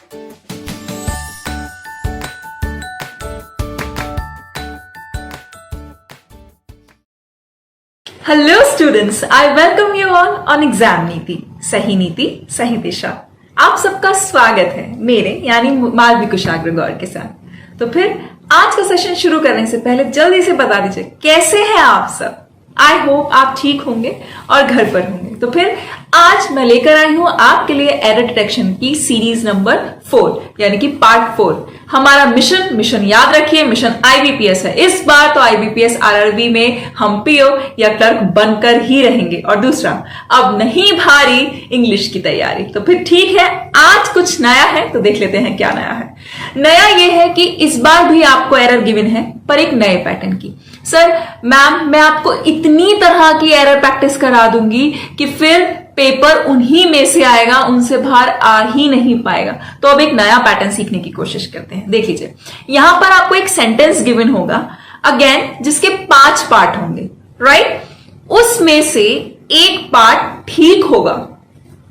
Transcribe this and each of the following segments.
Hello students, I welcome you all on exam नीति सही दिशा। आप सबका स्वागत है मेरे यानी मालवी कुशाग्र गौर के साथ। तो फिर आज का सेशन शुरू करने से पहले जल्दी से बता दीजिए कैसे हैं आप सब। आई होप आप ठीक होंगे और घर पर होंगे। तो फिर आज मैं लेकर आई हूं आपके लिए एरर डिटेक्शन की सीरीज नंबर 4 यानी कि पार्ट 4। हमारा मिशन याद रखिए, मिशन आईबीपीएस है। इस बार तो आईबीपीएस आरआरबी में हम पीओ या क्लर्क बनकर ही रहेंगे। और दूसरा, अब नहीं भारी इंग्लिश की तैयारी। तो फिर ठीक है, आज कुछ नया है तो देख लेते हैं क्या नया है। नया यह है कि इस बार भी आपको एरर गिवन है, पर एक नए पैटर्न की। सर मैम, मैं आपको इतनी तरह की एरर प्रैक्टिस करा दूंगी कि फिर पेपर उन्हीं में से आएगा, उनसे बाहर आ ही नहीं पाएगा। तो अब एक नया पैटर्न सीखने की कोशिश करते हैं। देख लीजिए, यहां पर आपको एक सेंटेंस गिवन होगा अगेन, जिसके 5 पार्ट होंगे, राइट। उसमें से एक पार्ट ठीक होगा,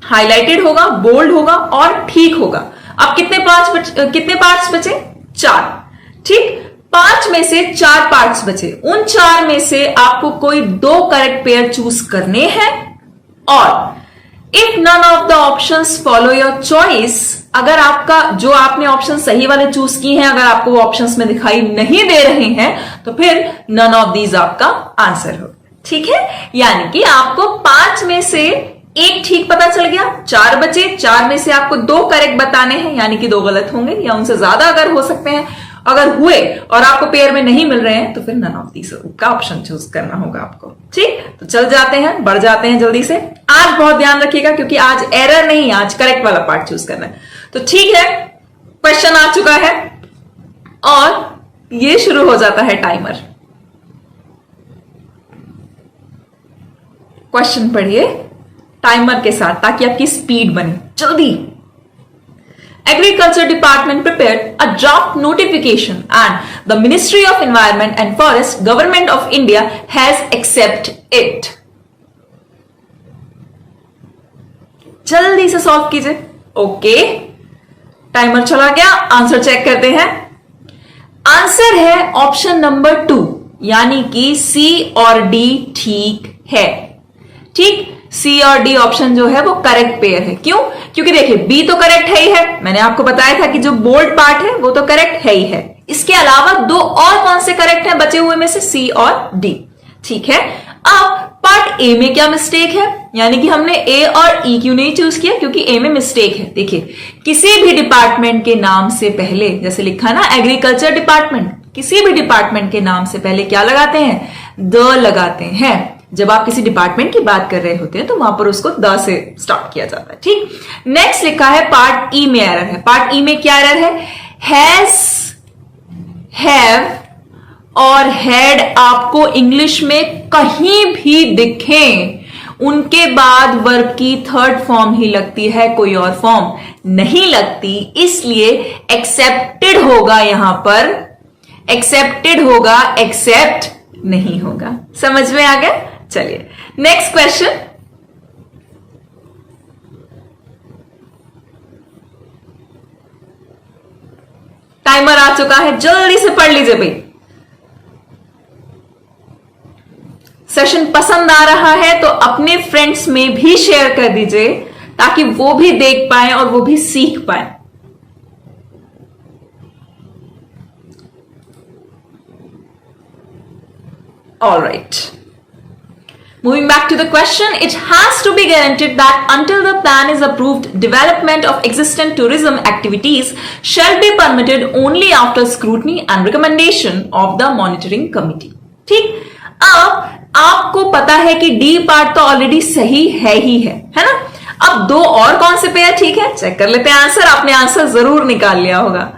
हाईलाइटेड होगा, बोल्ड होगा और ठीक होगा। अब कितने पार्ट्स बचे? 4, ठीक। 5 में से 4 पार्ट्स बचे। उन 4 में से आपको कोई 2 करेक्ट पेयर चूज करने हैं। और if none of the options follow your choice, अगर आपका जो आपने ऑप्शन सही वाले चूज किए हैं, अगर आपको वो ऑप्शंस में दिखाई नहीं दे रहे हैं, तो फिर नन ऑफ दीज आपका आंसर होगा, ठीक है। यानी कि आपको 5 में से एक ठीक पता चल गया, 4 बचे। 4 में से आपको 2 करेक्ट बताने हैं, यानी कि 2 गलत होंगे या उनसे ज्यादा अगर हो सकते हैं। अगर हुए और आपको पेयर में नहीं मिल रहे हैं तो फिर नन ऑफ दीस का ऑप्शन चूज करना होगा आपको, ठीक। तो चल जाते हैं, बढ़ जाते हैं जल्दी से। आज बहुत ध्यान रखिएगा क्योंकि आज एरर नहीं, आज करेक्ट वाला पार्ट चूज करना है। तो ठीक है, क्वेश्चन आ चुका है और ये शुरू हो जाता है टाइमर। क्वेश्चन पढ़िए टाइमर के साथ ताकि आपकी स्पीड बने। जल्दी। Agriculture Department prepared a draft notification and the Ministry of Environment and Forest, Government of India has accepted it. जल्दी से सॉल्व कीजिए। ओके, टाइमर चला गया, आंसर चेक करते हैं। आंसर है ऑप्शन नंबर 2 यानी कि सी और डी ठीक है, ठीक। सी और डी ऑप्शन जो है वो करेक्ट पेयर है। क्यों? क्योंकि देखिए बी तो करेक्ट है ही है, मैंने आपको बताया था कि जो बोल्ड पार्ट है वो तो करेक्ट है ही है। इसके अलावा 2 और कौन से करेक्ट हैं बचे हुए में से? सी और डी, ठीक है। अब पार्ट ए में क्या मिस्टेक है, यानी कि हमने ए और ई क्यों नहीं चूज किया? क्योंकि ए में मिस्टेक है। देखिए, किसी भी डिपार्टमेंट के नाम से पहले, जैसे लिखा ना एग्रीकल्चर डिपार्टमेंट, किसी भी डिपार्टमेंट के नाम से पहले क्या लगाते हैं? द लगाते हैं। जब आप किसी डिपार्टमेंट की बात कर रहे होते हैं तो वहां पर उसको द से स्टार्ट किया जाता है, ठीक। नेक्स्ट लिखा है पार्ट ई में एरर है। पार्ट ई में क्या एरर है? हैज, हैव और हैड आपको इंग्लिश में कहीं भी दिखें, उनके बाद वर्ब की 3rd फॉर्म ही लगती है, कोई और फॉर्म नहीं लगती। इसलिए एक्सेप्टेड होगा, यहां पर एक्सेप्टेड होगा, एक्सेप्ट नहीं होगा। समझ में आ गया? चलिए नेक्स्ट क्वेश्चन। टाइमर आ चुका है, जल्दी से पढ़ लीजिए भाई। सेशन पसंद आ रहा है तो अपने फ्रेंड्स में भी शेयर कर दीजिए ताकि वो भी देख पाए और वो भी सीख पाए। All right. Moving back to the question, it has to be guaranteed that until the plan is approved, development of existing tourism activities shall be permitted only after scrutiny and recommendation of the monitoring committee. ठीक? अब आपको पता है कि D part तो already सही है ही है ना। अब 2 और कौन से पेयर ठीक है, चेक कर लेते हैं आंसर। आपने आंसर जरूर निकाल लिया होगा,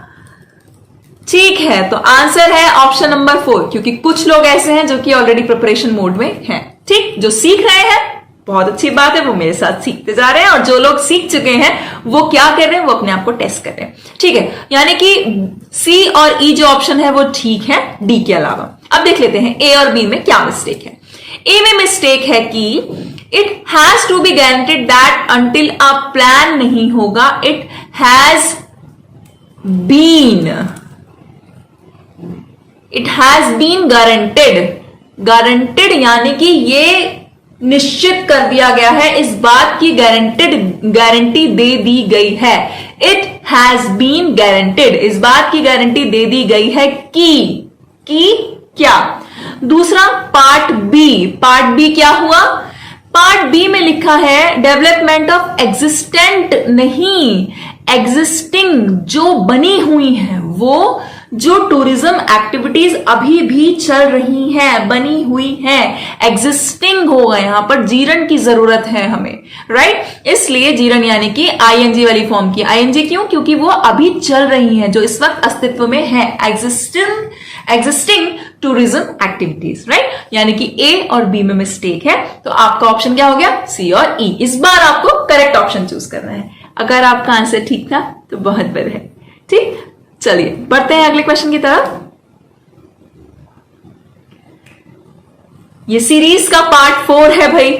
ठीक है। तो आंसर है ऑप्शन नंबर 4, क्योंकि कुछ लोग ऐसे हैं जो कि ऑलरेडी प्रिपरेशन मोड में हैं, ठीक। जो सीख रहे हैं बहुत अच्छी बात है, वो मेरे साथ सीखते जा रहे हैं, और जो लोग सीख चुके हैं वो क्या कर रहे हैं? वो अपने आप को टेस्ट कर रहे हैं, ठीक है। यानी कि सी और ई जो ऑप्शन है वो ठीक है डी के अलावा। अब देख लेते हैं ए और बी में क्या मिस्टेक है। ए में मिस्टेक है कि it has to be guaranteed that until a plan नहीं होगा, it has been, it has been guaranteed, guaranteed यानी कि ये निश्चित कर दिया गया है, इस बात की गारंटी दे दी गई है। इट हैज बीन गारंटेड, इस बात की गारंटी दे दी गई है कि क्या। दूसरा पार्ट बी, पार्ट बी क्या हुआ, पार्ट बी में लिखा है डेवलपमेंट ऑफ एग्जिस्टेंट नहीं, एग्जिस्टिंग जो बनी हुई है, वो जो टूरिज्म एक्टिविटीज अभी भी चल रही हैं, बनी हुई हैं, एग्जिस्टिंग होगा, यहां पर जीरन की जरूरत है हमें, राइट। इसलिए जीरन यानी कि आईएनजी वाली फॉर्म की, आईएनजी क्यों, क्योंकि वो अभी चल रही हैं, जो इस वक्त अस्तित्व में है, एग्जिस्टिंग टूरिज्म एक्टिविटीज, राइट। यानी कि ए और बी में मिस्टेक है, तो आपका ऑप्शन क्या हो गया, सी और ई। इस बार आपको करेक्ट ऑप्शन चूज करना है। अगर आपका आंसर ठीक था तो बहुत बढ़िया, ठीक। चलिए बढ़ते हैं अगले क्वेश्चन की तरफ। ये सीरीज का पार्ट 4 है भाई,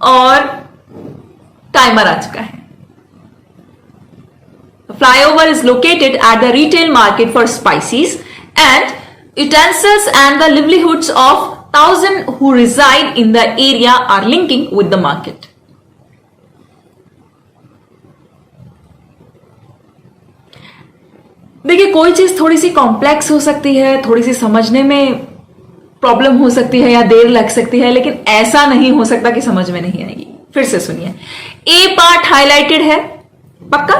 और टाइमर आ चुका है। Flyover is located at the retail market for spices and utensils and the livelihoods of 1,000 who reside in the area are linking with the market. देखिए, कोई चीज थोड़ी सी कॉम्प्लेक्स हो सकती है, थोड़ी सी समझने में प्रॉब्लम हो सकती है या देर लग सकती है, लेकिन ऐसा नहीं हो सकता कि समझ में नहीं आएगी। फिर से सुनिए, ए पार्ट हाईलाइटेड है, पक्का।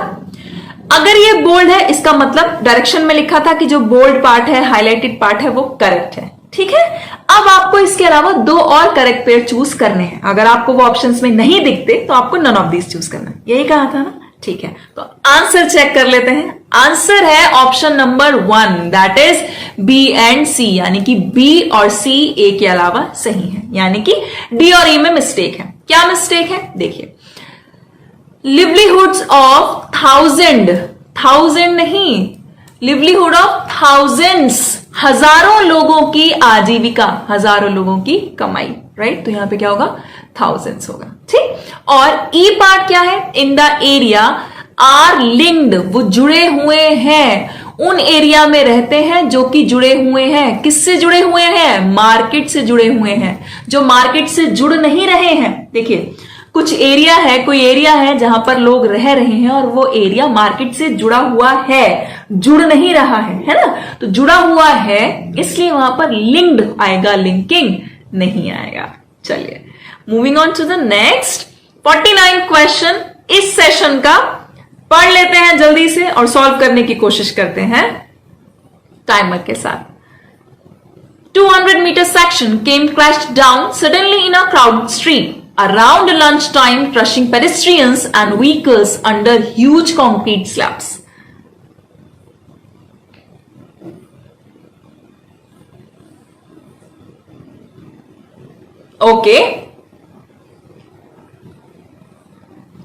अगर ये बोल्ड है, इसका मतलब डायरेक्शन में लिखा था कि जो बोल्ड पार्ट है, हाईलाइटेड पार्ट है, वो करेक्ट है, ठीक है। अब आपको इसके अलावा 2 और करेक्ट पेयर चूज करने हैं। अगर आपको वो ऑप्शंस में नहीं दिखते तो आपको नन ऑफ दीज चूज करना है, यही कहा था ना, ठीक है। तो आंसर चेक कर लेते हैं। आंसर है option number 1, that is B and C, यानी कि बी और सी ए के अलावा सही है, यानी कि डी और ई में मिस्टेक है। क्या मिस्टेक है, देखिए, लिवलीहुड्स ऑफ 1,000 नहीं, लिवलीहुड ऑफ थाउजेंड्स, हजारों लोगों की आजीविका, हजारों लोगों की कमाई, राइट। तो यहां पे क्या होगा, थाउजेंड्स होगा, ठीक। और ई पार्ट क्या है, in the area are linked, वो जुड़े हुए हैं, उन एरिया में रहते हैं जो कि जुड़े हुए हैं। किससे जुड़े हुए हैं, मार्केट से जुड़े हुए हैं। जो मार्केट से जुड़ नहीं रहे हैं, देखिए कुछ एरिया है, कोई एरिया है जहां पर लोग रह रहे हैं और वो एरिया मार्केट से जुड़ा हुआ है, जुड़ नहीं रहा है ना। तो जुड़ा हुआ है इसलिए वहां पर लिंक्ड आएगा, लिंकिंग नहीं आएगा। चलिए moving on to the next 49 question इस सेशन का पढ़ लेते हैं जल्दी से और सॉल्व करने की कोशिश करते हैं टाइमर के साथ। 200 meter section came crashed down suddenly in a crowded street around lunchtime, crushing pedestrians and vehicles under huge concrete slabs. Okay,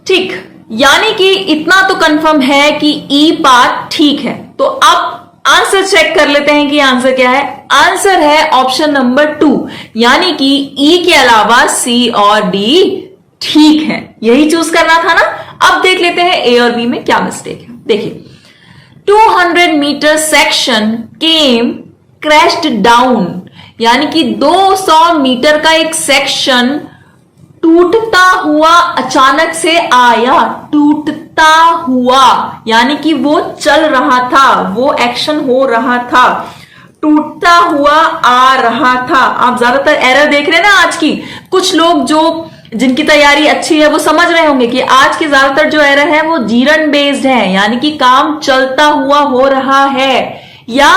ठीक, यानी कि इतना तो कंफर्म है कि ई पार्ट ठीक है। तो अब आंसर चेक कर लेते हैं कि आंसर क्या है। आंसर है ऑप्शन नंबर 2, यानी कि ई के अलावा सी और डी ठीक है, यही चूज करना था ना। अब देख लेते हैं ए और बी में क्या मिस्टेक है। देखिए 200 मीटर सेक्शन केम क्रैश्ड डाउन, यानी कि 200 मीटर का एक सेक्शन टूटता हुआ अचानक से आया, टूटता हुआ यानी कि वो चल रहा था, वो एक्शन हो रहा था, टूटता हुआ आ रहा था। आप ज्यादातर एरर देख रहे हैं ना आज की, कुछ लोग जो जिनकी तैयारी अच्छी है वो समझ रहे होंगे कि आज की ज्यादातर जो एरर है वो जीरन बेस्ड है, यानी कि काम चलता हुआ हो रहा है या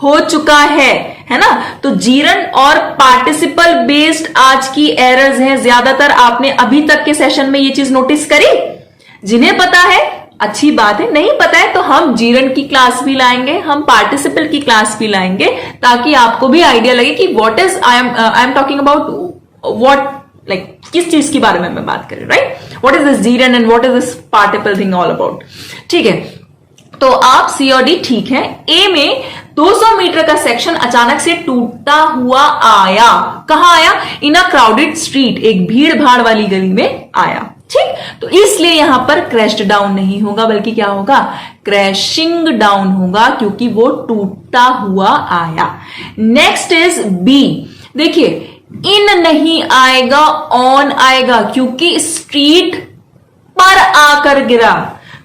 हो चुका है ना। तो जीरन और पार्टिसिपल बेस्ड आज की एरर्स हैं ज्यादातर। आपने अभी तक के सेशन में ये चीज नोटिस करी? जिन्हें पता है अच्छी बात है, नहीं पता है तो हम जीरन की क्लास भी लाएंगे, हम पार्टिसिपल की क्लास भी लाएंगे, ताकि आपको भी आइडिया लगे कि what is I am talking about, what like किस चीज के बारे में मैं बात कर रही हूं, right. What is this Jiran and what is this participle thing all about, ठीक है। तो आप सी और डी ठीक है। ए में 200 मीटर का सेक्शन अचानक से टूटता हुआ आया, कहां आया? इन अ क्राउडेड स्ट्रीट, एक भीड़ भाड़ वाली गली में आया, ठीक, तो इसलिए यहां पर क्रैश्ड डाउन नहीं होगा बल्कि क्या होगा, क्रैशिंग डाउन होगा, क्योंकि वो टूटता हुआ आया। Next is B. देखिए, इन नहीं आएगा, ऑन आएगा, क्योंकि स्ट्रीट पर आकर गिरा।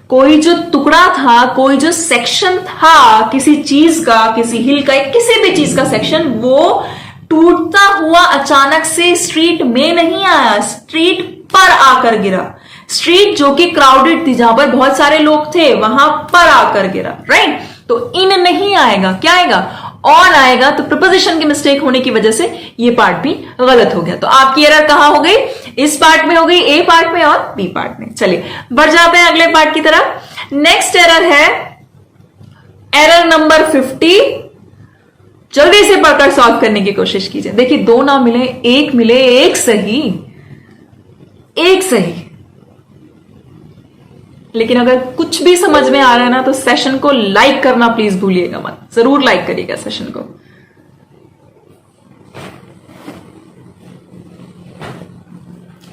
कोई जो टुकड़ा था, कोई जो सेक्शन था किसी चीज का, किसी हिल का, किसी भी चीज का सेक्शन, वो टूटता हुआ अचानक से स्ट्रीट में नहीं आया, स्ट्रीट पर आकर गिरा। स्ट्रीट जो कि क्राउडेड थी, जहां पर बहुत सारे लोग थे, वहां पर आकर गिरा, राइट। तो इन नहीं आएगा, क्या आएगा, ऑन आएगा। तो प्रीपोजिशन की मिस्टेक होने की वजह से ये पार्ट भी गलत हो गया। तो आपकी एरर कहां हो गई, इस पार्ट में हो गई, ए पार्ट में और बी पार्ट में। चलिए बढ़ जाते हैं अगले पार्ट की तरफ। नेक्स्ट एरर है एरर नंबर 50। जल्दी से पढ़कर सॉल्व करने की कोशिश कीजिए। देखिए, दो ना मिले, एक मिले, एक सही, एक सही। लेकिन अगर कुछ भी समझ में आ रहा है ना, तो सेशन को लाइक करना प्लीज भूलिएगा मत, जरूर लाइक करिएगा सेशन को।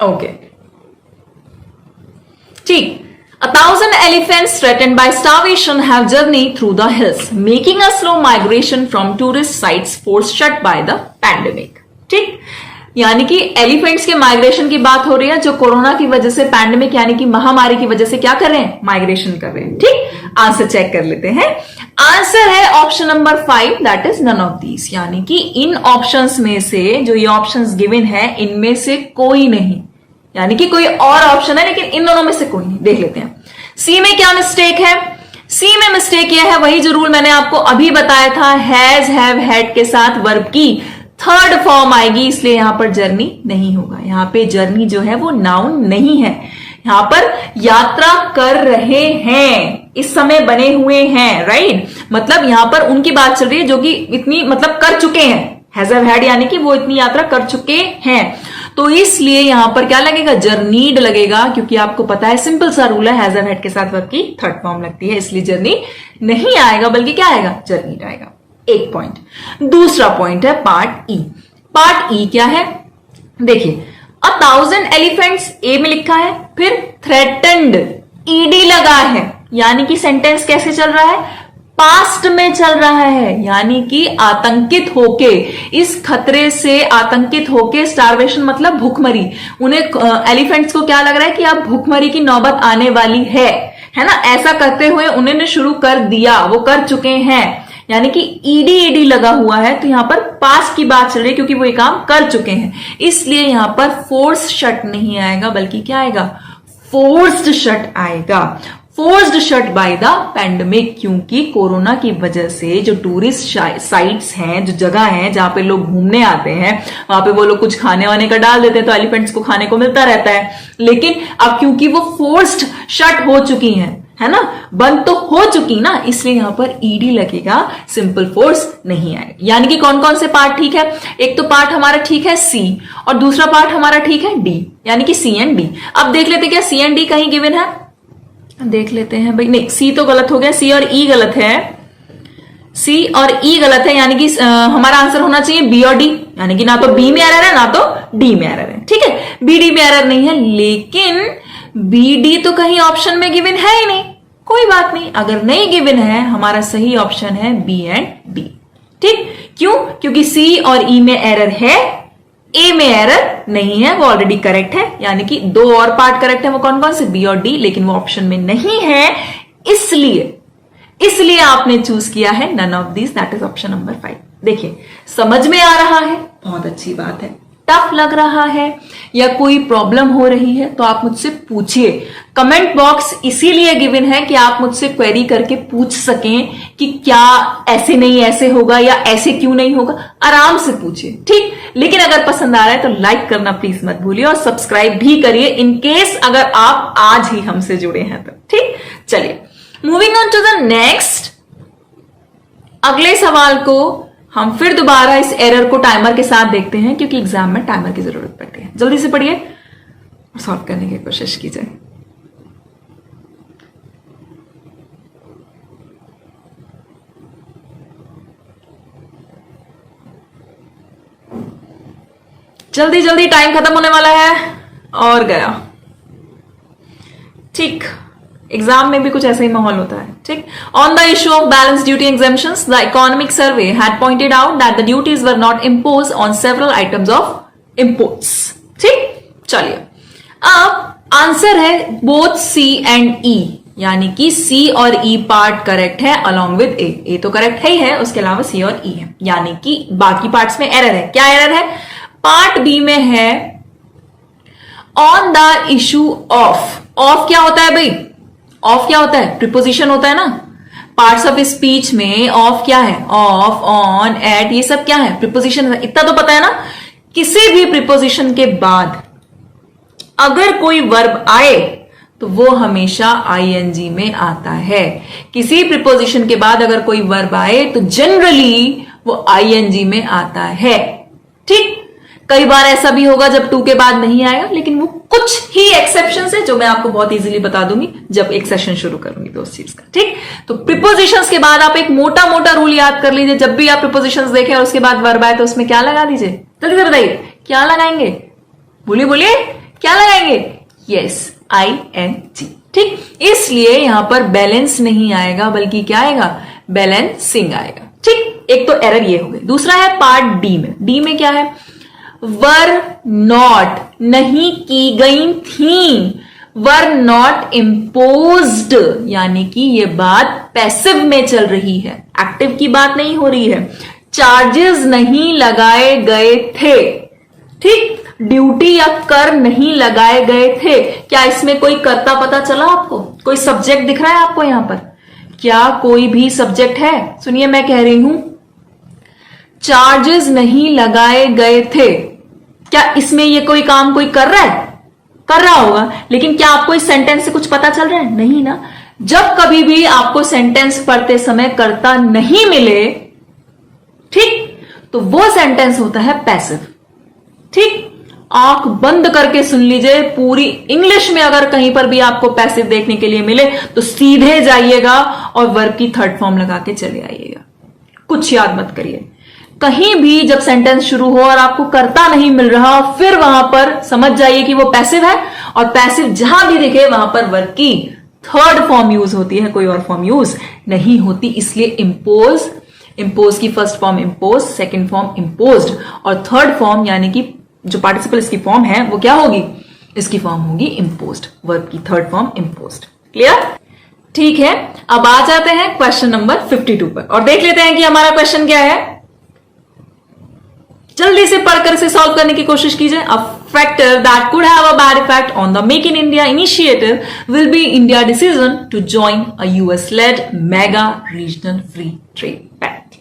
ओके, ठीक। 1,000 elephants threatened by starvation have journeyed through the hills, making a slow migration from tourist sites forced shut by the pandemic. ठीक, यानी कि एलिफेंट्स के माइग्रेशन की बात हो रही है, जो कोरोना की वजह से, पैंडेमिक यानी कि महामारी की वजह से क्या कर रहे हैं, माइग्रेशन कर रहे हैं। ठीक, आंसर चेक कर लेते हैं। आंसर है option number 5, that is none of these. यानी कि इन ऑप्शंस में से, जो ये ऑप्शंस गिवन है, इनमें से कोई नहीं, यानी कि कोई और ऑप्शन है लेकिन इन दोनों में से कोई नहीं। देख लेते हैं सी में क्या मिस्टेक है। सी में मिस्टेक यह है, वही जो रूल मैंने आपको अभी बताया था, हैज, हैव, हैड के साथ वर्ब की थर्ड फॉर्म आएगी, इसलिए यहां पर जर्नी नहीं होगा। यहां पे जर्नी जो है वो नाउन नहीं है, यहां पर यात्रा कर रहे हैं, इस समय बने हुए हैं, राइट। मतलब यहां पर उनकी बात चल रही है जो कि इतनी मतलब कर चुके हैं, हैज हैव हैड, यानी कि वो इतनी यात्रा कर चुके हैं। तो इसलिए यहां पर क्या लगेगा, जर्नीड लगेगा, क्योंकि आपको पता है सिंपल सा रूल है, हैज हैव हैड के साथ वर्ब की थर्ड फॉर्म लगती है, इसलिए जर्नी नहीं आएगा बल्कि क्या आएगा, जर्नीड आएगा। एक पॉइंट। दूसरा पॉइंट है पार्ट ई। पार्ट ई क्या है, देखिए 1,000 एलिफेंट्स ए में लिखा है, फिर थ्रेटन्ड ईडी लगा है, यानी कि सेंटेंस कैसे चल रहा है, पास्ट में चल रहा है, यानी कि आतंकित होके, इस खतरे से आतंकित होके, स्टारवेशन मतलब भूखमरी, उन्हें एलिफेंट्स को क्या लग रहा है कि अब भूखमरी की नौबत आने वाली है ना। ऐसा करते हुए उन्होंने शुरू कर दिया, वो कर चुके हैं, यानी कि ईडी ईडी लगा हुआ है। तो यहां पर पास्ट की बात चल रही है, क्योंकि वो ये काम कर चुके हैं, इसलिए यहां पर फोर्स शट नहीं आएगा बल्कि क्या आएगा, फोर्स्ड शट आएगा। Forced shut by the pandemic, क्योंकि कोरोना की वजह से जो टूरिस्ट साइट्स हैं, जो जगह हैं जहां पे लोग घूमने आते हैं, वहां पे वो लोग कुछ खाने वाने का डाल देते हैं, तो एलिफेंट्स को खाने को मिलता रहता है। लेकिन अब क्योंकि वो फोर्स्ड शट हो चुकी हैं, है ना, बंद तो हो चुकी ना, इसलिए यहां पर ईडी लगेगा, सिंपल फोर्स नहीं आएगा। यानी कि कौन कौन से पार्ट ठीक है, एक तो पार्ट हमारा ठीक है सी, और दूसरा पार्ट हमारा ठीक है डी, यानी कि सी एंड डी। अब देख लेते हैं क्या सी एंड डी कहीं गिवन है, देख लेते हैं भाई। नहीं, सी तो गलत हो गया, सी और ई गलत है, सी और ई गलत है, यानी कि हमारा आंसर होना चाहिए बी और डी, यानी कि ना तो बी में एरर है ना तो डी में एरर है। ठीक है, बी डी में एरर नहीं है, लेकिन बी डी तो कहीं ऑप्शन में गिवन है ही नहीं। कोई बात नहीं, अगर नहीं गिवन है, हमारा सही ऑप्शन है बी एंड डी। ठीक, क्यों, क्योंकि सी और ई में एरर है, ए में एरर नहीं है, वो ऑलरेडी करेक्ट है, यानी कि दो और पार्ट करेक्ट है, वो कौन कौन से, बी और डी, लेकिन वो ऑप्शन में नहीं है, इसलिए आपने चूज किया है none of this, that is option number 5। देखिए समझ में आ रहा है, बहुत अच्छी बात है। टफ लग रहा है या कोई प्रॉब्लम हो रही है तो आप मुझसे पूछिए। कमेंट बॉक्स इसीलिए गिवन है कि आप मुझसे क्वेरी करके पूछ सकें कि क्या ऐसे नहीं ऐसे होगा या ऐसे क्यों नहीं होगा, आराम से पूछिए। ठीक, लेकिन अगर पसंद आ रहा है तो लाइक करना प्लीज मत भूलिए और सब्सक्राइब भी करिए, इन केस अगर आप आज ही हमसे जुड़े हैं तो। ठीक, चलिए moving on to the next. अगले सवाल को हम फिर दोबारा इस एरर को टाइमर के साथ देखते हैं, क्योंकि एग्जाम में टाइमर की जरूरत पड़ती है। जल्दी से पढ़िए और सॉल्व करने की कोशिश कीजिए। जल्दी जल्दी, टाइम खत्म होने वाला है और गया। ठीक, एग्जाम में भी कुछ ऐसा ही माहौल होता है। ठीक, on the issue of balance duty exemptions, the economic survey had pointed out that the duties were not impose on several items of imports. ठीक, चलिए अब आंसर है बोथ सी एंड ई, यानी कि सी और ई पार्ट करेक्ट है अलॉन्ग विद ए तो correct ही है, उसके अलावा सी और ई है, यानी कि बाकी पार्ट्स में एरर है। क्या एरर है? पार्ट बी में है on the issue of. Of क्या होता है भाई? ऑफ क्या होता है? प्रीपोजिशन होता है ना। पार्ट्स ऑफ स्पीच में ऑफ क्या है? ऑफ, ऑन, एट, ये सब क्या है? प्रीपोजिशन। इतना तो पता है ना। किसी भी प्रीपोजिशन के बाद अगर कोई वर्ब आए तो वो हमेशा आईएनजी में आता है। किसी प्रीपोजिशन के बाद अगर कोई वर्ब आए तो जनरली वो आईएनजी में आता है। ठीक, कई बार ऐसा भी होगा जब टू के बाद नहीं आएगा, लेकिन वो कुछ ही एक्सेप्शन है जो मैं आपको बहुत इजीली बता दूंगी जब एक सेशन शुरू करूंगी तो उस चीज का। ठीक, तो प्रीपोजिशंस के बाद आप एक मोटा मोटा रूल याद कर लीजिए। जब भी आप प्रीपोजिशंस देखें और उसके बाद वर्ब आए तो उसमें क्या लगा दीजिए? जल्दी से बताइए, क्या लगाएंगे? बोलिए बोलिए, क्या लगाएंगे? Yes, ING। ठीक, इसलिए यहां पर बैलेंस नहीं आएगा बल्कि क्या आएगा? बैलेंसिंग आएगा। ठीक, एक तो एरर ये हो गई। दूसरा है पार्ट डी में। डी में क्या है? वर नॉट, नहीं की गई थी, वर नॉट इम्पोज्ड, यानी कि ये बात पैसिव में चल रही है, एक्टिव की बात नहीं हो रही है। चार्जेस नहीं लगाए गए थे। ठीक, ड्यूटी या कर नहीं लगाए गए थे। क्या इसमें कोई कर्ता पता चला आपको? कोई सब्जेक्ट दिख रहा है आपको यहां पर? क्या कोई भी सब्जेक्ट है? सुनिए, मैं कह रही हूं चार्जेस नहीं लगाए गए थे। क्या इसमें ये कोई काम कोई कर रहा है? कर रहा होगा, लेकिन क्या आपको इस सेंटेंस से कुछ पता चल रहा है? नहीं ना। जब कभी भी आपको सेंटेंस पढ़ते समय कर्ता नहीं मिले, ठीक, तो वो सेंटेंस होता है पैसिव। ठीक, आंख बंद करके सुन लीजिए, पूरी इंग्लिश में अगर कहीं पर भी आपको पैसिव देखने के लिए मिले तो सीधे जाइएगा और वर्ब की थर्ड फॉर्म लगा के चले आइएगा। कुछ याद मत करिए। कहीं भी जब सेंटेंस शुरू हो और आपको कर्ता नहीं मिल रहा, फिर वहां पर समझ जाइए कि वो पैसिव है, और पैसिव जहां भी दिखे वहां पर वर्ब की थर्ड फॉर्म यूज होती है, कोई और फॉर्म यूज नहीं होती। इसलिए इम्पोज, इम्पोज की first form impose, second form imposed, और थर्ड फॉर्म यानी कि जो पार्टिसिपल इसकी फॉर्म है वो क्या होगी? इसकी फॉर्म होगी इम्पोज्ड, वर्ब की थर्ड फॉर्म इम्पोज्ड। क्लियर? ठीक है, अब आ जाते हैं क्वेश्चन नंबर 52 पर और देख लेते हैं कि हमारा क्वेश्चन क्या है। जल्दी से पढ़कर इसे सॉल्व करने की कोशिश कीजिए। A factor that could have a bad effect on the make in India initiative will be India decision to join a US led mega regional free trade pact.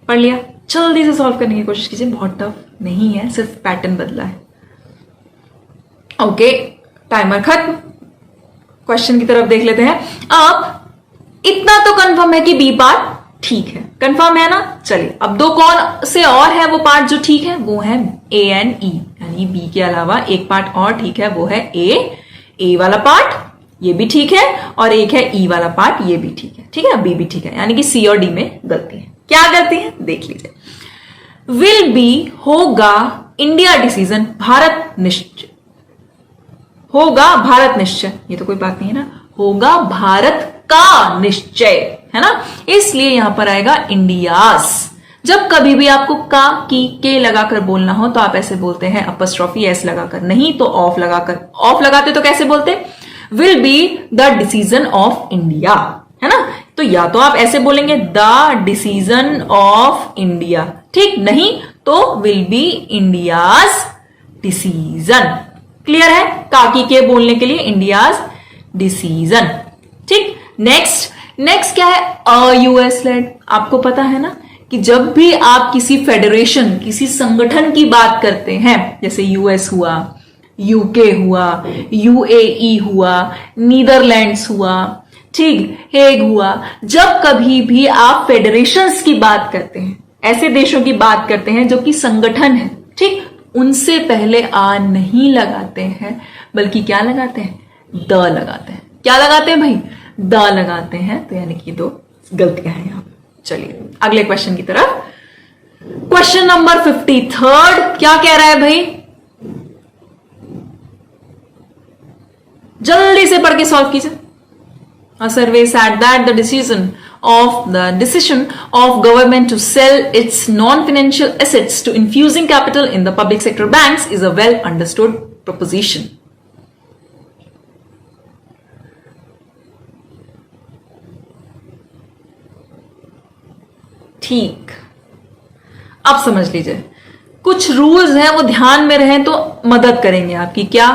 पढ़ लिया? जल्दी से सॉल्व करने की कोशिश कीजिए, बहुत टफ नहीं है, सिर्फ पैटर्न बदला है। ओके, टाइमर खत्म। क्वेश्चन की तरफ देख लेते हैं। अब इतना तो कंफर्म है कि बी पार्ट ठीक है, कंफर्म है ना? चलिए, अब दो कौन से और है वो पार्ट जो ठीक है? वो है ए एंड ई, यानी बी के अलावा एक पार्ट और ठीक है, वो है ए वाला पार्ट, ये भी ठीक है, और एक है ई वाला पार्ट, ये भी ठीक है। ठीक है, बी भी ठीक है, यानी कि सी और डी में गलती है। क्या गलती है देख लीजिए। विल बी होगा इंडिया डिसीजन, भारत निश्चय होगा, भारत निश्चय, ये तो कोई बात नहीं है ना, होगा भारत का निश्चय, है ना, इसलिए यहां पर आएगा इंडियास। जब कभी भी आपको का, की, के लगाकर बोलना हो तो आप ऐसे बोलते हैं अपस्ट्रॉफी एस लगाकर, नहीं तो ऑफ लगाकर। ऑफ लगाते तो कैसे बोलते? Will be the decision of India, है ना, तो या तो आप ऐसे बोलेंगे द डिसीजन ऑफ इंडिया, ठीक, नहीं तो will be India's decision. Clear है? काकी के बोलने के लिए इंडियाज डिसीजन। ठीक, नेक्स्ट क्या है? अ यूएस लेड। आपको पता है ना कि जब भी आप किसी फेडरेशन, किसी संगठन की बात करते हैं, जैसे यूएस हुआ, यूके हुआ, यूएई हुआ, नीदरलैंड्स हुआ, ठीक, हेग हुआ, जब कभी भी आप फेडरेशंस की बात करते हैं, ऐसे देशों की बात करते हैं जो कि संगठन है, ठीक, उनसे पहले आ नहीं लगाते हैं, बल्कि क्या लगाते हैं? द लगाते हैं। क्या लगाते हैं भाई? द लगाते हैं। तो यानी कि दो गलतियां हैं यहां पर। चलिए अगले क्वेश्चन की तरफ। क्वेश्चन नंबर 53 क्या कह रहा है भाई? जल्दी से पढ़ के सॉल्व कीजिए। A survey said that the decision of government to sell its non-financial assets to infusing capital in the public sector banks is a well understood proposition. ठीक, अब समझ लीजिए, कुछ रूल्स हैं वो ध्यान में रहें तो मदद करेंगे आपकी। क्या?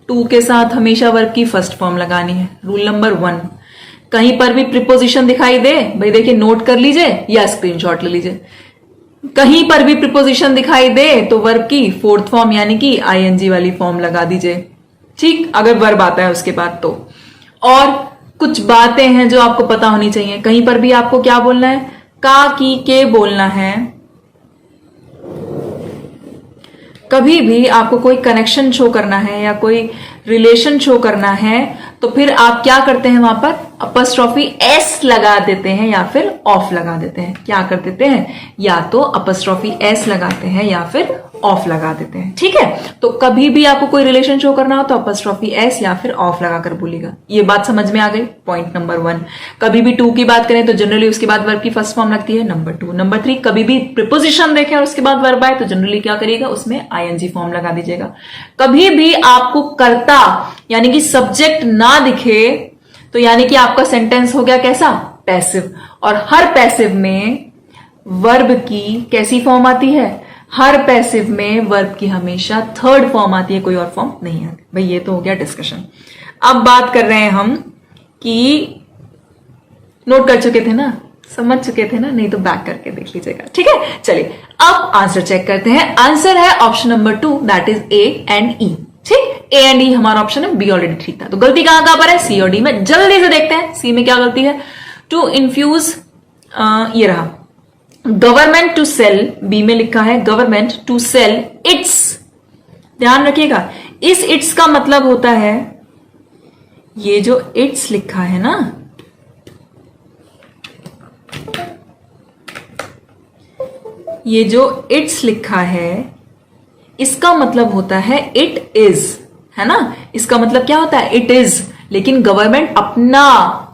टू के साथ हमेशा वर्ब की फर्स्ट फॉर्म लगानी है। रूल नंबर 1, कहीं पर भी प्रिपोजिशन दिखाई दे, भाई देखिए नोट कर लीजिए या स्क्रीनशॉट ले लीजिए। कहीं पर भी प्रिपोजिशन दिखाई दे तो वर्ब की फोर्थ फॉर्म यानी कि आईएनजी वाली फॉर्म लगा दीजिए। ठीक, अगर वर्ब आता है उसके बाद तो। और कुछ बातें हैं जो आपको पता होनी चाहिए। कहीं पर भी आपको क्या बोलना है? का, की, के बोलना है। कभी भी आपको कोई कनेक्शन शो करना है या कोई रिलेशन शो करना है तो फिर आप क्या करते हैं? वहां पर अपस्ट्रॉफी एस लगा देते हैं या फिर ऑफ लगा देते हैं। क्या कर देते हैं? या तो अपस्ट्रॉफी एस लगाते हैं या फिर ऑफ लगा देते हैं। ठीक है, तो कभी भी आपको कोई रिलेशन शो करना हो तो अपस्ट्रॉफी एस या फिर ऑफ लगाकर बोलेगा। ये बात समझ में आ गई? Point number 1। कभी भी टू की बात करें तो जनरली उसके बाद वर्ब की फर्स्ट फॉर्म लगती है। नंबर 2। नंबर 3, कभी भी प्रिपोजिशन देखें और उसके बाद वर्ब आए तो जनरली क्या करिएगा? उसमें आईएनजी फॉर्म लगा दीजिएगा। कभी भी आपको कर्ता यानी कि सब्जेक्ट ना दिखे तो यानी कि आपका सेंटेंस हो गया कैसा? पैसिव। और हर पैसिव में वर्ब की कैसी फॉर्म आती है? हर पैसिव में वर्ब की हमेशा थर्ड फॉर्म आती है, कोई और फॉर्म नहीं आती। भाई ये तो हो गया डिस्कशन। अब बात कर रहे हैं हम कि नोट कर चुके थे ना, समझ चुके थे ना? नहीं तो बैक करके देख लीजिएगा। ठीक है, चलिए अब आंसर चेक करते हैं। आंसर है option number 2, that is A and E. ठीक, ए एंड ई हमारा ऑप्शन है, बी ऑलरेडी ठीक था। तो गलती कहां कहां पर है? सी और डी में। जल्दी से देखते हैं सी में क्या गलती है। टू इन्फ्यूज, ये रहा गवर्नमेंट टू सेल, बी में लिखा है गवर्नमेंट टू सेल इट्स। ध्यान रखिएगा, इस इट्स का मतलब होता है ये जो इट्स लिखा है ना, ये जो इट्स लिखा है इसका मतलब होता है इट इज, है ना? इसका मतलब क्या होता है? It is. लेकिन गवर्नमेंट अपना,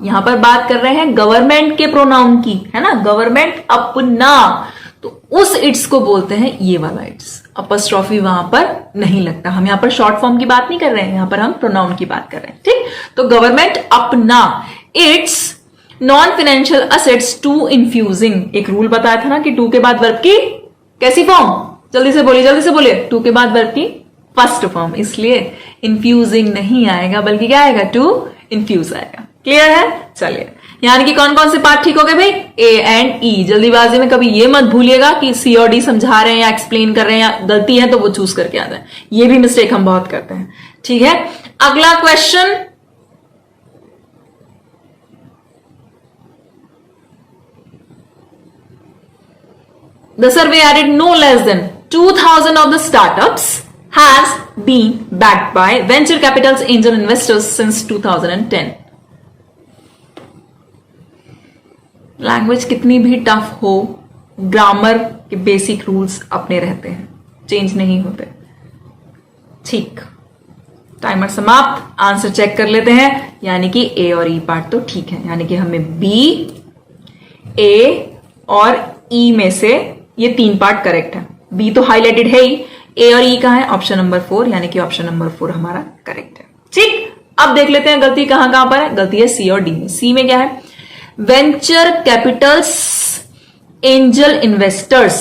यहां पर बात कर रहे हैं गवर्नमेंट के प्रोनाउन की, है ना? गवर्नमेंट अपना, तो उस इट्स को बोलते हैं ये वाला इट्स। अपस्ट्रॉफी वहां पर नहीं लगता। हम यहां पर शॉर्ट फॉर्म की बात नहीं कर रहे हैं, यहां पर हम प्रोनाउन की बात कर रहे हैं। ठीक, तो गवर्नमेंट अपना its non financial assets to infusing. एक रूल बताया था ना कि टू के बाद वर्ब की कैसी फॉर्म? जल्दी से बोलिए, जल्दी से बोलिए। टू के बाद वर्ब की फर्स्ट फॉर्म, इसलिए इन्फ्यूजिंग नहीं आएगा बल्कि क्या आएगा? टू इन्फ्यूज आएगा। क्लियर है? चलिए, यानी कि कौन कौन से पार्ट ठीक हो गए भाई? ए एंड ई। जल्दीबाजी में कभी ये मत भूलिएगा कि सी और डी समझा रहे हैं या एक्सप्लेन कर रहे हैं या गलती है तो वो चूज करके आ जाए। ये भी मिस्टेक हम बहुत करते हैं। ठीक है, अगला question, the survey added no less than 2000 of the startups has been backed by venture capital's angel investors since 2010. Language कितनी भी टफ हो, ग्रामर के बेसिक रूल्स अपने रहते हैं, चेंज नहीं होते। ठीक, टाइमर समाप्त। आंसर चेक कर लेते हैं, यानी कि ए और ई पार्ट तो ठीक है, यानी कि हमें बी, ए और ई में से ये 3 पार्ट करेक्ट है। बी तो हाईलाइटेड है ही, ए और ई कहां है? ऑप्शन नंबर 4, यानी कि ऑप्शन नंबर 4 हमारा करेक्ट है। ठीक, अब देख लेते हैं गलती कहां कहां पर है। गलती है सी और डी में। सी में क्या है? Venture Capitals angel investors.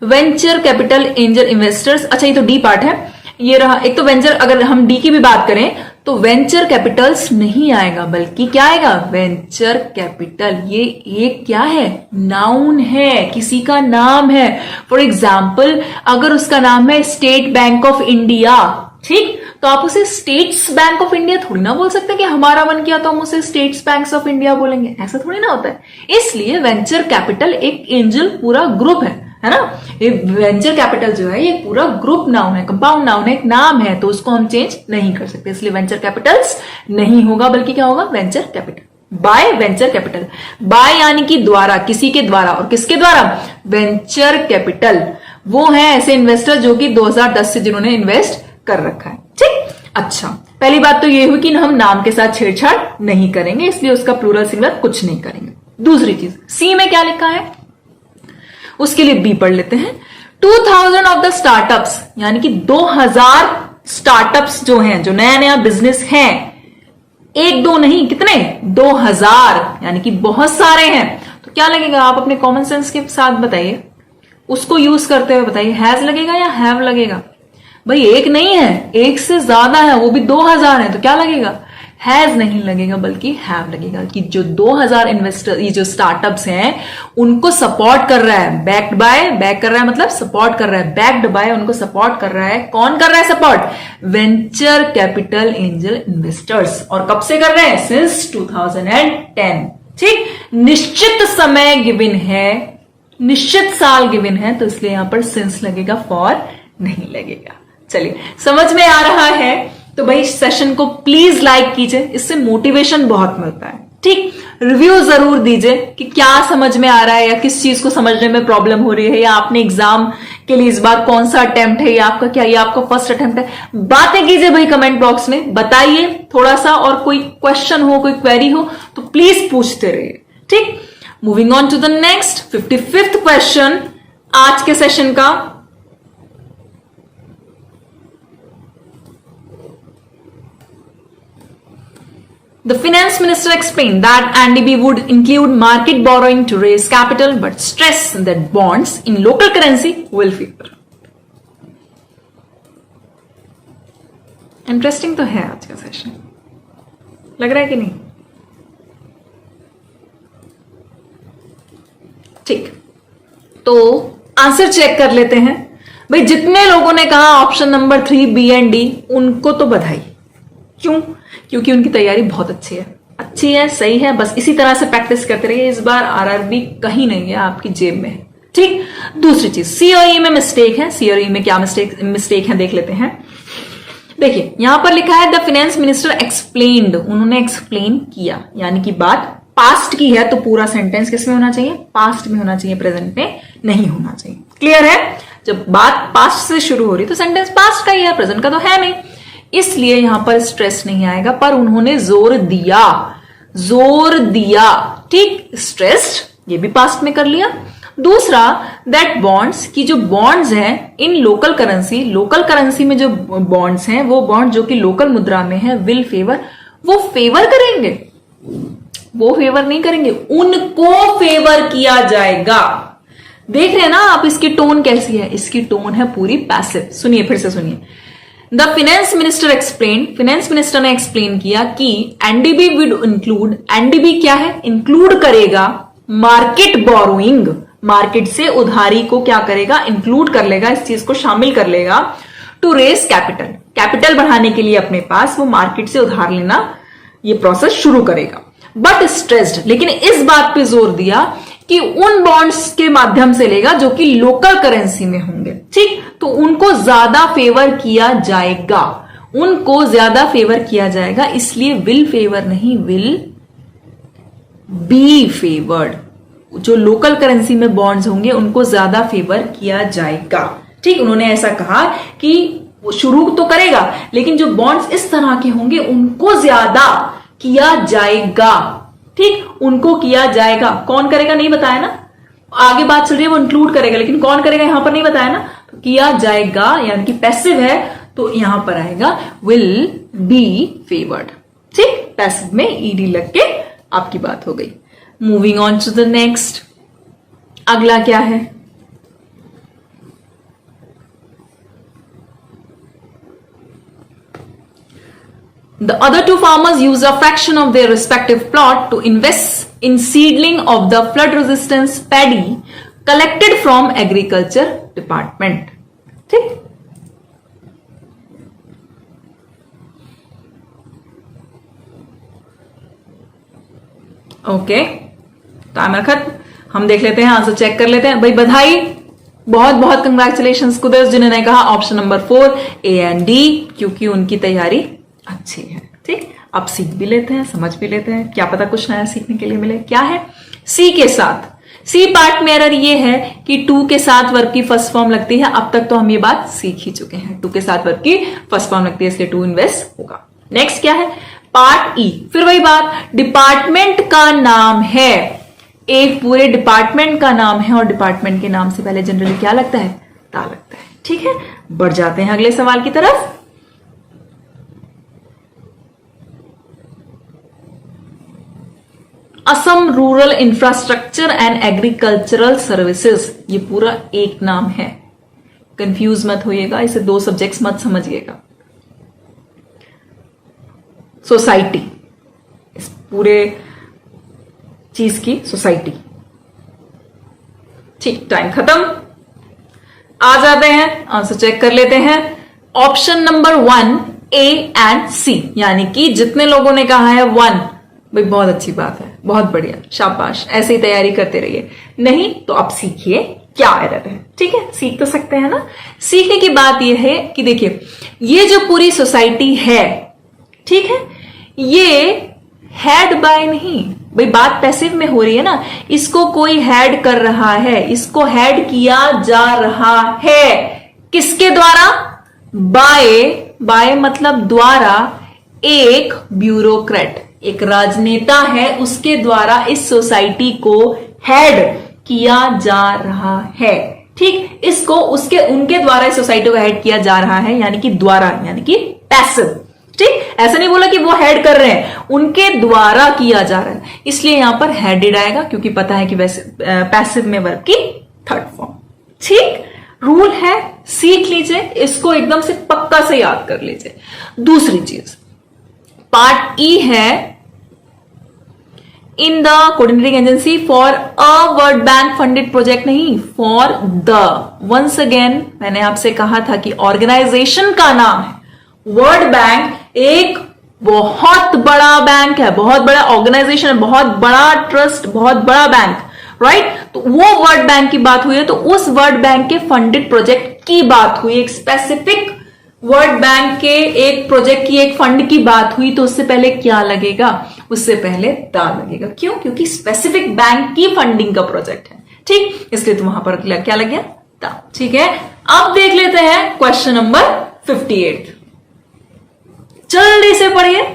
Venture capital angel investors, अच्छा ये तो डी पार्ट है। ये रहा एक तो वेंचर, अगर हम डी की भी बात करें तो वेंचर कैपिटल्स नहीं आएगा बल्कि क्या आएगा? Venture capital. ये एक क्या है? नाउन है, किसी का नाम है। फॉर एग्जाम्पल अगर उसका नाम है स्टेट बैंक ऑफ इंडिया, ठीक, तो आप उसे स्टेट्स बैंक ऑफ इंडिया थोड़ी ना बोल सकते कि हमारा मन किया तो हम उसे स्टेट्स बैंक ऑफ इंडिया बोलेंगे, ऐसा थोड़ी ना होता है। इसलिए वेंचर कैपिटल एक एंजल पूरा ग्रुप है ना? ये वेंचर कैपिटल जो है ये पूरा ग्रुप नाउन है, कंपाउंड नाउन है, एक नाम है, तो उसको हम चेंज नहीं कर सकते। इसलिए वेंचर कैपिटल्स नहीं होगा बल्कि क्या होगा? Venture capital. By venture capital, by यानी कि द्वारा, किसी के द्वारा। और किसके द्वारा? वेंचर कैपिटल वो है ऐसे इन्वेस्टर जो कि 2010 से जिन्होंने इन्वेस्ट कर रखा है। ठीक, अच्छा पहली बात तो ये हुई कि हम नाम के साथ छेड़छाड़ नहीं करेंगे, इसलिए उसका प्लूरल सिंगुलर कुछ नहीं करेंगे। दूसरी चीज, सी में क्या लिखा है उसके लिए बी पढ़ लेते हैं। 2000 ऑफ द स्टार्टअप्स, यानी कि 2000 स्टार्टअप्स जो हैं, जो नया नया बिजनेस है, एक दो नहीं, कितने, 2000, यानी कि बहुत सारे हैं। तो क्या लगेगा, आप अपने कॉमन सेंस के साथ बताइए, उसको यूज करते हुए बताइए, हैज लगेगा या हैव लगेगा। भाई एक नहीं है, एक से ज्यादा है, वो भी 2000 है, तो क्या लगेगा, हैज नहीं लगेगा बल्कि हैव लगेगा। कि जो 2000 इन्वेस्टर, ये जो स्टार्टअप्स हैं, उनको सपोर्ट कर रहा है, बैक्ड बाय, बैक कर रहा है मतलब सपोर्ट कर रहा है, बैक्ड बाय, उनको सपोर्ट कर रहा है। कौन कर रहा है support, venture capital angel investors. और कब से कर रहे हैं, सिंस 2010। ठीक, निश्चित समय गिवन है, निश्चित साल गिवन है, तो इसलिए यहां पर सिंस लगेगा, फॉर नहीं लगेगा। चलिए, समझ में आ रहा है तो भाई सेशन को प्लीज लाइक कीजिए, इससे मोटिवेशन बहुत मिलता है। ठीक, रिव्यू जरूर दीजिए कि क्या समझ में आ रहा है, या किस चीज को समझने में प्रॉब्लम हो रही है, या आपने एग्जाम के लिए इस बार कौन सा अटेम्प्ट है, या आपका क्या, ये आपका फर्स्ट अटेम्प्ट है। बातें कीजिए भाई कमेंट बॉक्स में, बताइए थोड़ा सा, और कोई क्वेश्चन हो, कोई क्वेरी हो तो प्लीज पूछते रहिए। ठीक, moving on to the next 55th question आज के सेशन का। The finance minister explained that NDB would include market borrowing to raise capital, but stressed that bonds in local currency will favor. Interesting तो है आज का session, लग रहा है कि नहीं। ठीक, तो आंसर चेक कर लेते हैं। भाई जितने लोगों ने कहा option number 3 B and D, उनको तो बधाई। क्यों, क्योंकि उनकी तैयारी बहुत अच्छी है, सही है। बस इसी तरह से प्रैक्टिस करते रहिए, इस बार आरआरबी कहीं नहीं है, आपकी जेब में है। ठीक, दूसरी चीज, सी और ई में मिस्टेक है। सी और ई में क्या मिस्टेक है देख लेते हैं। देखिए यहां पर लिखा है द फाइनेंस मिनिस्टर एक्सप्लेन्ड, उन्होंने एक्सप्लेन किया, यानी कि बात पास्ट की है, तो पूरा सेंटेंस किस में होना चाहिए, पास्ट में होना चाहिए, प्रेजेंट में नहीं होना चाहिए। क्लियर है, जब बात पास्ट से शुरू हो रही तो सेंटेंस पास्ट का ही है, प्रेजेंट का तो है नहीं, इसलिए यहां पर स्ट्रेस नहीं आएगा। पर उन्होंने जोर दिया, ठीक, स्ट्रेस्ड ये भी पास्ट में कर लिया। दूसरा, दैट बॉन्ड्स की जो बॉन्ड्स हैं इन लोकल करेंसी, लोकल करेंसी में जो बॉन्ड्स हैं, वो बॉन्ड जो कि लोकल मुद्रा में है, विल फेवर, वो फेवर करेंगे, वो फेवर नहीं करेंगे, उनको फेवर किया जाएगा। देख रहे हैं ना आप, इसकी टोन कैसी है, इसकी टोन है पूरी पैसिव। सुनिए, फिर से सुनिए। The finance minister explain, finance minister ने एक्सप्लेन किया कि एनडीबी विड इंक्लूड, एनडीबी क्या है, इंक्लूड करेगा मार्केट बोरोइंग, मार्केट से उधारी को क्या करेगा, इंक्लूड कर लेगा, इस चीज को शामिल कर लेगा। टू रेज कैपिटल, कैपिटल बढ़ाने के लिए अपने पास वो मार्केट से उधार लेना, ये प्रोसेस शुरू करेगा। बट स्ट्रेस्ड, लेकिन इस बात पे जोर दिया कि उन बॉन्ड्स के माध्यम से लेगा जो कि लोकल करेंसी में होंगे। ठीक, तो उनको ज्यादा फेवर किया जाएगा, उनको ज्यादा फेवर किया जाएगा, इसलिए विल फेवर नहीं, विल बी फेवर्ड। जो लोकल करेंसी में बॉन्ड्स होंगे उनको ज्यादा फेवर किया जाएगा। ठीक, उन्होंने ऐसा कहा कि वो शुरू तो करेगा, लेकिन जो बॉन्ड्स इस तरह के होंगे उनको ज्यादा किया जाएगा। ठीक, उनको किया जाएगा, कौन करेगा नहीं बताया ना, आगे बात चल रही है, वो इंक्लूड करेगा, लेकिन कौन करेगा यहां पर नहीं बताया ना। तो किया जाएगा यानी कि पैसिव है, तो यहां पर आएगा विल बी फेवर्ड। ठीक, पैसिव में ईडी लग के आपकी बात हो गई। मूविंग ऑन टू द नेक्स्ट, अगला क्या है, the other two farmers used a fraction of their respective plot to invest in seedling of the flood resistance paddy collected from agriculture department. ठीक, ओके, टाइम रखत, हम देख लेते हैं, आंसर चेक कर लेते हैं। भाई बधाई, बहुत बहुत कंग्रेचुलेशंस कुदर्स जिन्होंने कहा option number 4 A and D, क्योंकि उनकी तैयारी अच्छी है। ठीक, अब सीख भी लेते हैं, समझ भी लेते हैं, क्या पता कुछ नया सीखने के लिए मिले। क्या है, सी के साथ, सी पार्ट में एरर ये है कि टू के साथ वर्ब की फर्स्ट फॉर्म लगती है। अब तक तो हम ये बात सीख ही चुके हैं, टू के साथ वर्ब की फर्स्ट फॉर्म लगती है, इसलिए टू इन्वेस्ट होगा। नेक्स्ट क्या है, पार्ट ई, फिर वही बात, डिपार्टमेंट का नाम है, एक पूरे डिपार्टमेंट का नाम है और डिपार्टमेंट के नाम से पहले जनरली क्या लगता है, ता लगता है। ठीक है, बढ़ जाते हैं अगले सवाल की तरफ। Assam rural infrastructure and agricultural services, ये पूरा एक नाम है, कंफ्यूज मत होइएगा, इसे दो सब्जेक्ट्स मत समझिएगा। सोसाइटी, इस पूरे चीज की सोसाइटी। ठीक, टाइम खत्म। आ जाते हैं, आंसर चेक कर लेते हैं। Option number 1 A and C, यानी कि जितने लोगों ने कहा है 1, भाई बहुत अच्छी बात है, बहुत बढ़िया, शाबाश, ऐसे ही तैयारी करते रहिए। नहीं तो आप सीखिए क्या एरर है। ठीक है, सीख तो सकते हैं ना। सीखने की बात यह है कि देखिए, ये जो पूरी सोसाइटी है, ठीक है, ये हेड बाय नहीं, भाई बात पैसिव में हो रही है ना, इसको कोई हेड कर रहा है, इसको हेड किया जा रहा है, किसके द्वारा, बाय मतलब द्वारा, एक ब्यूरोक्रेट, एक राजनेता है, उसके द्वारा इस सोसाइटी को हेड किया जा रहा है। ठीक, इसको उसके उनके द्वारा इस सोसाइटी को हेड किया जा रहा है, यानी कि द्वारा, यानी कि पैसिव। ठीक, ऐसा नहीं बोला कि वो हेड कर रहे हैं, उनके द्वारा किया जा रहा है, इसलिए यहां पर हेडेड आएगा, क्योंकि पता है कि वैसे पैसिव में वर्ब की थर्ड फॉर्म। ठीक, रूल है, सीख लीजिए, इसको एकदम से पक्का से याद कर लीजिए। दूसरी चीज, पार्ट ई है, in the coordinating agency for a world bank funded project, नहीं, फॉर द, वंस अगेन मैंने आपसे कहा था कि ऑर्गेनाइजेशन का नाम है। वर्ल्ड बैंक एक बहुत बड़ा बैंक है, बहुत बड़ा ऑर्गेनाइजेशन है, बहुत बड़ा ट्रस्ट, बहुत बड़ा बैंक, राइट। तो वो वर्ल्ड बैंक की बात हुई है, तो उस वर्ल्ड बैंक के फंडेड प्रोजेक्ट की बात हुई, एक स्पेसिफिक वर्ल्ड बैंक के एक प्रोजेक्ट की, एक फंड की बात हुई, तो उससे पहले क्या लगेगा, उससे पहले दा लगेगा। क्यों, क्योंकि स्पेसिफिक बैंक की फंडिंग का प्रोजेक्ट है। ठीक, इसलिए तो वहां पर क्या लग गया, दा। ठीक है, अब देख लेते हैं क्वेश्चन नंबर 58। जल्दी से पढ़िए।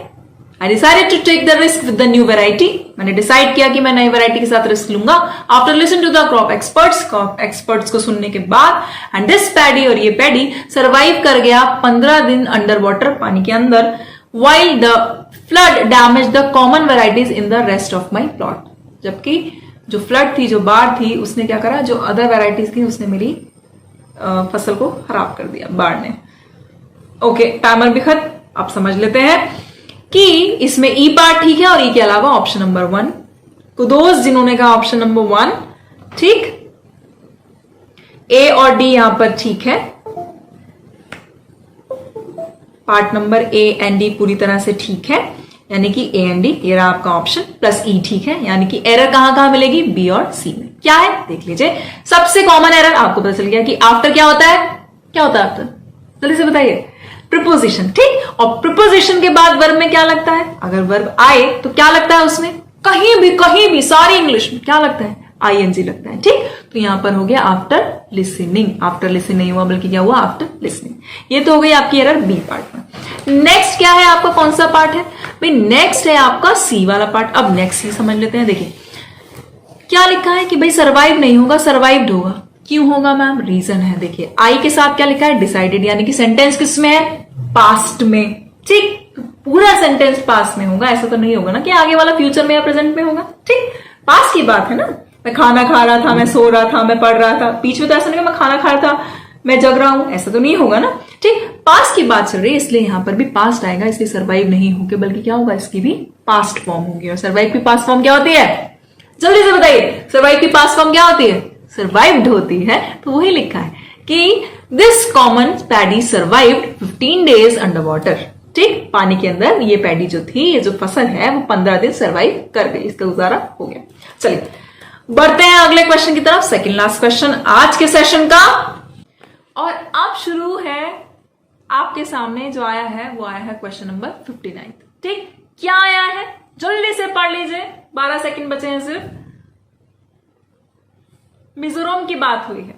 I decided to take the risk with the new variety. मैंने डिसाइड किया कि मैं नई वैरायटी के साथ रिस्क लूंगा। After listen to the crop experts को सुनने के बाद, एंड दिस पैडी, और ये पैडी सर्वाइव कर गया 15 दिन अंडर वाटर, पानी के अंदर, while the flood damaged the common varieties in the rest of my plot. जबकि जो फ्लड थी, जो बाढ़ थी, उसने क्या करा, जो अदर वेराइटीज थी उसने मेरी फसल को खराब कर दिया बाढ़ ने। ओके, टाइमर भी खत्म। आप समझ लेते हैं कि इसमें ई पार्ट ठीक है और ई के अलावा ऑप्शन नंबर 1, कुदोस जिन्होंने कहा ऑप्शन नंबर 1, ठीक, ए और डी यहां पर ठीक है, part number A and D पूरी तरह से ठीक है, यानी कि ए एंड डी, ये रहा आपका ऑप्शन, प्लस ई ठीक है, यानी कि एरर कहां कहां मिलेगी, बी और सी में। क्या है देख लीजिए। सबसे कॉमन एरर आपको पता चल गया कि आफ्टर क्या होता है, क्या होता है आफ्टर, जल्दी से बताइए, प्रीपोजिशन। ठीक, और प्रीपोजिशन के बाद वर्ब में क्या लगता है, अगर वर्ब आए तो क्या लगता है उसमें, कहीं भी सारी इंग्लिश में क्या लगता है, आईएनजी लगता है। ठीक, तो यहां पर हो गया आफ्टर लिसनिंग, आफ्टर लिसनिंग नहीं हुआ बल्कि क्या हुआ, आफ्टर लिसनिंग। ये तो हो गई आपकी एरर बी पार्ट में। नेक्स्ट क्या है आपका, कौन सा पार्ट है भाई, नेक्स्ट है आपका सी वाला पार्ट। अब नेक्स्ट सी समझ लेते हैं। देखिए क्या लिखा है कि भाई सर्वाइव नहीं होगा, सर्वाइव्ड होगा। क्यों होगा मैम, रीजन है, देखिए आई के साथ क्या लिखा है, डिसाइडेड, यानी कि सेंटेंस किसमें है, पास्ट में। ठीक, पूरा सेंटेंस पास्ट में होगा, ऐसा तो नहीं होगा ना कि आगे वाला फ्यूचर में या प्रेजेंट में होगा। ठीक, पास्ट की बात है ना, मैं खाना खा रहा था, मैं सो रहा था, मैं पढ़ रहा था, बीच में तो ऐसा नहीं मैं खाना खा रहा था, मैं जग रहा हूं, ऐसा तो नहीं होगा ना। ठीक, पास्ट की बात चल रही है, इसलिए यहां पर भी पास्ट आएगा, इसलिए सर्वाइव नहीं होगी बल्कि क्या होगा, इसकी भी पास्ट फॉर्म होगी। और सर्वाइव की पास्ट फॉर्म क्या होती है, जल्दी से बताइए, सर्वाइव की पास्ट फॉर्म क्या होती है, सर्वाइव्ड होती है। तो वही लिखा है कि this common paddy survived 15 days under water. ठीक, पानी के अंदर ये पैडी जो थी, ये जो फसल है, वो 15 दिन सर्वाइव कर गई, इसका गुजारा हो गया। चलिए बढ़ते हैं अगले क्वेश्चन की तरफ, सेकंड लास्ट क्वेश्चन आज के सेशन का। और अब शुरू है आपके सामने जो आया है, वो आया है क्वेश्चन नंबर 59। ठीक, क्या आया है जल्दी से पढ़ लीजिए, 12 सेकंड बचे हैं सिर्फ। मिजोरम की बात हुई है,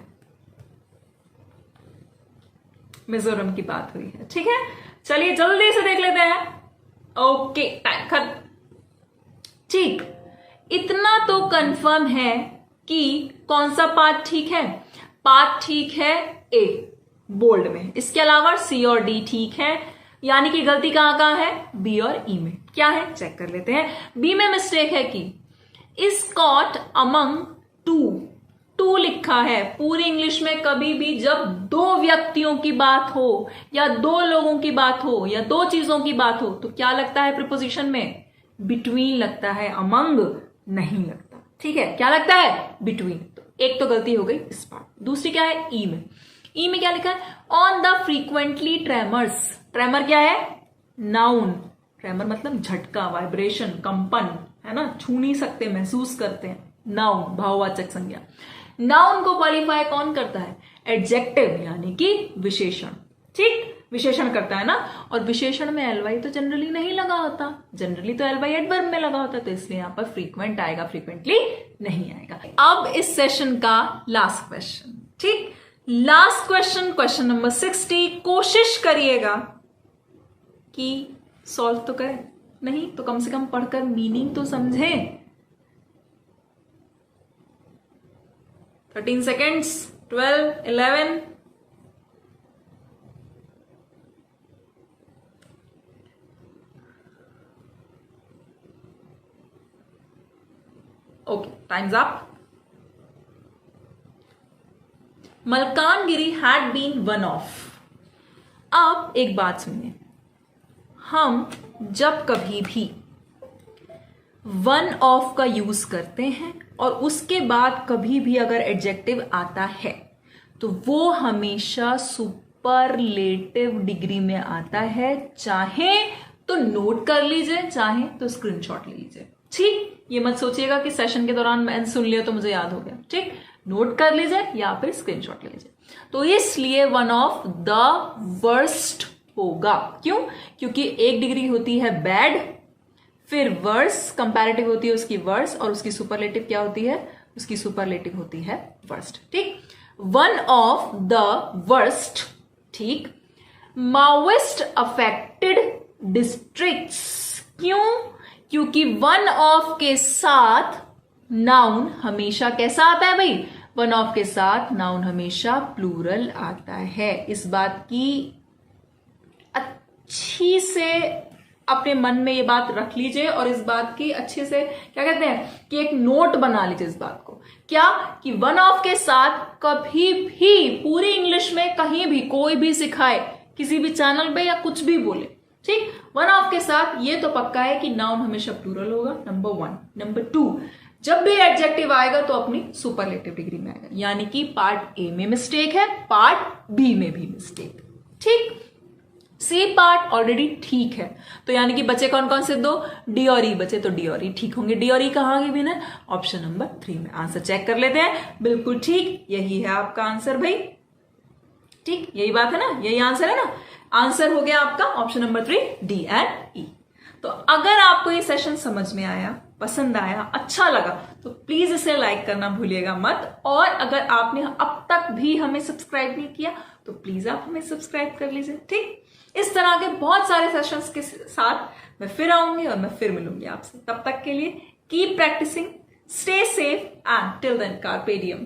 मिजोरम की बात हुई है। ठीक है, चलिए जल्दी से देख लेते हैं ओके, टाइम खत्म। ठीक, इतना तो कंफर्म है कि कौन सा पार्ट ठीक है। पार्ट ठीक है ए, बोल्ड में। इसके अलावा सी और डी ठीक है, यानी कि गलती कहां कहां है, बी और ई में। क्या है चेक कर लेते हैं। बी में मिस्टेक है कि is caught among two. Two लिखा है। पूरी इंग्लिश में कभी भी जब दो व्यक्तियों की बात हो या दो लोगों की बात हो या दो चीजों की बात हो तो क्या लगता है प्रीपोजिशन में, बिटवीन लगता है, अमंग नहीं लगता। ठीक है, क्या लगता है, बिटवीन। तो एक तो गलती हो गई इस बार। दूसरी क्या है, ई में। ई में क्या लिखा है, on the frequently tremors. Tremor क्या है, नाउन। ट्रेमर मतलब झटका, वाइब्रेशन, कंपन, है ना, छू नहीं सकते, महसूस करते हैं। नाउन, भाववाचक संज्ञा। नाउन को क्वालिफाई कौन करता है, एडजेक्टिव, यानी कि विशेषण। ठीक, विशेषण करता है ना, और विशेषण में एलवाई तो जनरली नहीं लगा होता। जनरली तो एलवाई एडवर्ब में लगा होता, तो इसलिए यहां पर फ्रीक्वेंट आएगा, फ्रीक्वेंटली नहीं आएगा। अब इस सेशन का लास्ट क्वेश्चन। ठीक, लास्ट क्वेश्चन, क्वेश्चन नंबर 60। कोशिश करिएगा कि सॉल्व तो करें, नहीं तो कम से कम पढ़कर मीनिंग तो समझें। 13 seconds, 12, 11. Okay, time's up. Malkangiri had been one of. अब एक बात सुनिए, हम जब कभी भी वन ऑफ का यूज करते हैं और उसके बाद कभी भी अगर एडजेक्टिव आता है तो वो हमेशा सुपरलेटिव डिग्री में आता है। चाहे तो नोट कर लीजिए, चाहे तो स्क्रीनशॉट ले लीजिए। ठीक, ये मत सोचिएगा कि सेशन के दौरान मैंने सुन लिया तो मुझे याद हो गया। ठीक, नोट कर लीजिए या फिर स्क्रीनशॉट ले लीजिए। तो इसलिए वन ऑफ द वर्स्ट होगा। क्यों, क्योंकि एक डिग्री होती है बैड, फिर वर्स, कंपैरेटिव होती है उसकी वर्स, और उसकी सुपरलेटिव क्या होती है, उसकी सुपरलेटिव होती है वर्स्ट। ठीक, वन ऑफ द वर्स्ट। ठीक, माओइस्ट अफेक्टेड डिस्ट्रिक्ट्स। क्यों, क्योंकि वन ऑफ के साथ नाउन हमेशा कैसा आता है भाई, वन ऑफ के साथ नाउन हमेशा प्लूरल आता है। इस बात की अच्छी से अपने मन में ये बात रख लीजिए और इस बात की अच्छे से क्या कहते हैं कि एक नोट बना लीजिए इस बात को। क्या कि वन ऑफ के साथ कभी भी पूरी इंग्लिश में कहीं भी कोई भी सिखाए, किसी भी चैनल पे या कुछ भी बोले, ठीक, वन ऑफ के साथ ये तो पक्का है कि नाउन हमेशा प्लूरल होगा, नंबर 1। नंबर 2, जब भी एडजेक्टिव आएगा तो अपनी सुपरलेटिव डिग्री में आएगा, यानी कि पार्ट ए में मिस्टेक है, पार्ट बी में भी मिस्टेक। ठीक, सी पार्ट ऑलरेडी ठीक है, तो यानी कि बचे कौन कौन से दो, डी और ई बचे, तो डी और ई ठीक होंगे। डी और ई कहां गए बिना, ऑप्शन नंबर 3 में। आंसर चेक कर लेते हैं, बिल्कुल ठीक, यही है आपका आंसर भाई। ठीक, यही बात है ना, यही आंसर है ना। आंसर हो गया आपका ऑप्शन नंबर 3, डी एंड ई। तो अगर आपको ये सेशन समझ में आया, पसंद आया, अच्छा लगा, तो प्लीज इसे लाइक करना भूलिएगा मत। और अगर आपने अब तक भी हमें सब्सक्राइब नहीं किया तो प्लीज आप हमें सब्सक्राइब कर लीजिए। ठीक, इस तरह के बहुत सारे सेशंस के साथ मैं फिर आऊंगी और मैं फिर मिलूंगी आपसे। तब तक के लिए keep practising, stay safe and till then carpe डियम।